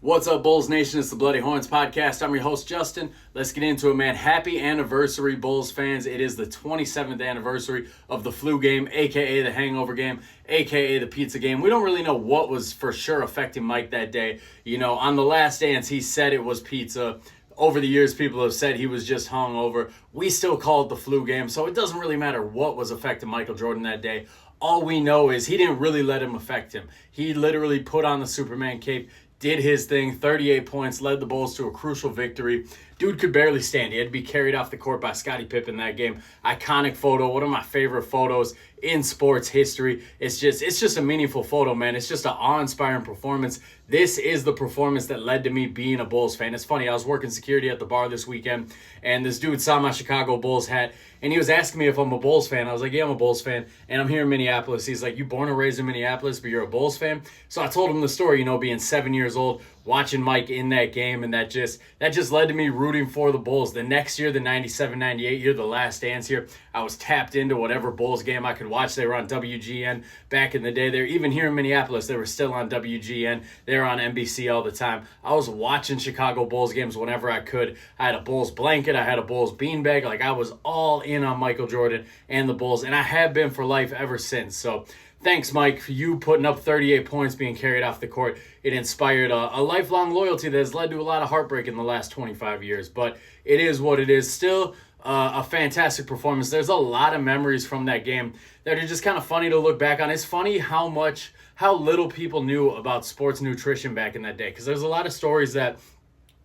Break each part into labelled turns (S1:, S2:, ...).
S1: What's up, Bulls Nation? It's the Bloody Horns podcast. I'm your host, Justin. Let's get into it, man. Happy anniversary, Bulls fans. It is the 27th anniversary of the flu game, a.k.a. the hangover game, a.k.a. the pizza game. We don't really know what was for sure affecting Mike that day. You know, on The Last Dance, he said it was pizza. Over the years, people have said he was just hungover. We still call it the flu game, so it doesn't really matter what was affecting Michael Jordan that day. All we know is he didn't really let him affect him. He literally put on the Superman cape, did his thing, 38 points, led the Bulls to a crucial victory. Dude could barely stand. He had to be carried off the court by Scottie Pippen that game. Iconic photo, one of my favorite photos in sports history. It's just a meaningful photo, man. It's just an awe-inspiring performance. This is the performance that led to me being a Bulls fan. It's funny, I was working security at the bar this weekend, and this dude saw my Chicago Bulls hat, and he was asking me if I'm a Bulls fan. I was like, yeah, I'm a Bulls fan, and I'm here in Minneapolis. He's like, you born and raised in Minneapolis, but you're a Bulls fan? So I told him the story, being 7 years old, watching Mike in that game, and that just led to me rooting for the Bulls. The next year, the 97-98 year, the Last Dance year, I was tapped into whatever Bulls game I could watch. They were on WGN back in the day. They're even here in Minneapolis. They were still on WGN. They were on NBC all the time. I was watching Chicago Bulls games whenever I could. I had a Bulls blanket. I had a Bulls beanbag. Like, I was all in on Michael Jordan and the Bulls, and I have been for life ever since. So thanks, Mike, for you putting up 38 points, being carried off the court. It inspired a lifelong loyalty that has led to a lot of heartbreak in the last 25 years. But it is what it is. Still a fantastic performance. There's a lot of memories from that game that are just kind of funny to look back on. It's funny how little people knew about sports nutrition back in that day, because there's a lot of stories that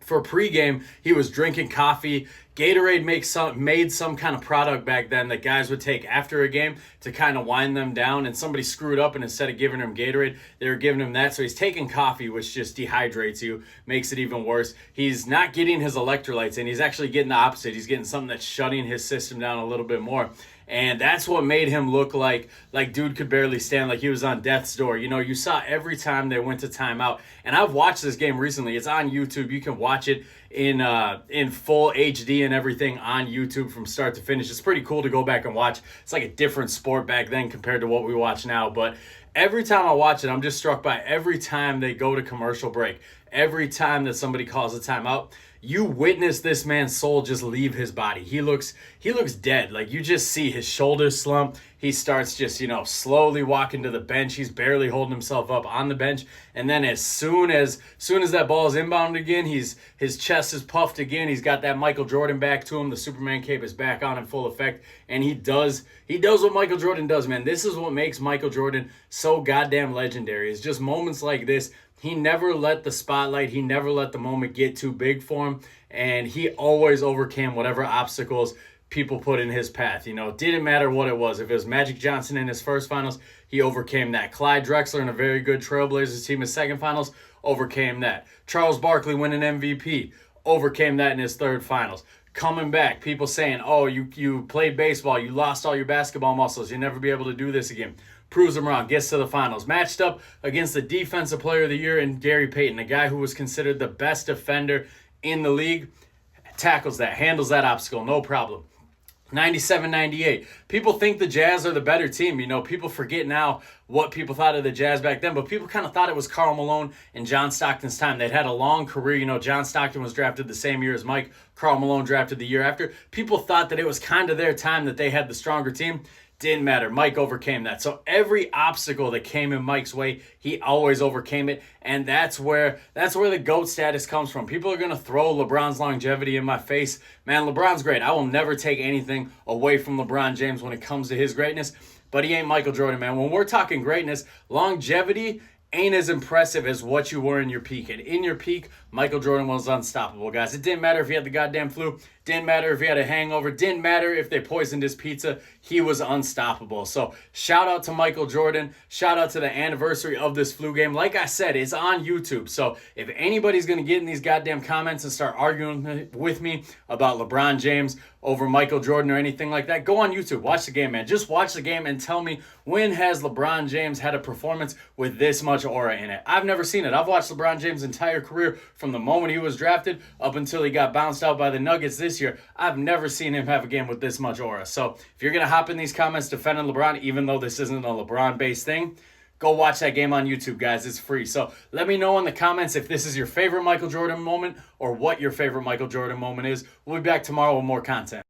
S1: for pregame, he was drinking coffee. Gatorade made some kind of product back then that guys would take after a game to kind of wind them down, and somebody screwed up, and instead of giving him Gatorade, they were giving him that. So he's taking coffee, which just dehydrates you, makes it even worse. He's not getting his electrolytes in. He's actually getting the opposite. He's getting something that's shutting his system down a little bit more. And that's what made him look like dude could barely stand, like he was on death's door. You saw every time they went to timeout. And I've watched this game recently. It's on YouTube. You can watch it in full HD and everything on YouTube from start to finish. It's pretty cool to go back and watch. It's like a different sport back then compared to what we watch now. But every time I watch it, I'm just struck by every time they go to commercial break, every time that somebody calls a timeout, you witness this man's soul just leave his body. He looks dead. Like, you just see his shoulders slump. He starts just, slowly walking to the bench. He's barely holding himself up on the bench. And then as soon as that ball is inbounded again, his chest is puffed again. He's got that Michael Jordan back to him. The Superman cape is back on in full effect. And he does what Michael Jordan does, man. This is what makes Michael Jordan so goddamn legendary. It's just moments like this. He never let the spotlight, he never let the moment get too big for him, and he always overcame whatever obstacles people put in his path. It didn't matter what it was. If it was Magic Johnson in his first finals, he overcame that. Clyde Drexler in a very good Trailblazers team in his second finals, overcame that. Charles Barkley winning MVP, overcame that in his third finals. Coming back, people saying, oh, you played baseball, you lost all your basketball muscles, you'll never be able to do this again. Proves him wrong, gets to the finals. Matched up against the Defensive Player of the Year in Gary Payton, a guy who was considered the best defender in the league. Tackles that, handles that obstacle, no problem. 97-98. People think the Jazz are the better team. People forget now what people thought of the Jazz back then, but people kind of thought it was Karl Malone and John Stockton's time. They'd had a long career. John Stockton was drafted the same year as Mike. Karl Malone drafted the year after. People thought that it was kind of their time, that they had the stronger team. Didn't matter. Mike overcame that. So every obstacle that came in Mike's way, he always overcame it. And that's where the GOAT status comes from. People are going to throw LeBron's longevity in my face. Man, LeBron's great. I will never take anything away from LeBron James when it comes to his greatness. But he ain't Michael Jordan, man. When we're talking greatness, longevity ain't as impressive as what you were in your peak. And in your peak, Michael Jordan was unstoppable, guys. It didn't matter if he had the goddamn flu. Didn't matter if he had a hangover. Didn't matter if they poisoned his pizza. He was unstoppable. So shout out to Michael Jordan. Shout out to the anniversary of this flu game. Like I said, it's on YouTube. So if anybody's going to get in these goddamn comments and start arguing with me about LeBron James over Michael Jordan or anything like that, go on YouTube. Watch the game, man. Just watch the game and tell me, when has LeBron James had a performance with this much aura in it? I've never seen it. I've watched LeBron James' entire career from the moment he was drafted up until he got bounced out by the Nuggets this year. I've never seen him have a game with this much aura. So if you're going to hop in these comments defending LeBron, even though this isn't a LeBron-based thing, Go watch that game on YouTube, guys. It's free. So let me know in the comments if this is your favorite Michael Jordan moment or what your favorite Michael Jordan moment is. We'll be back tomorrow with more content.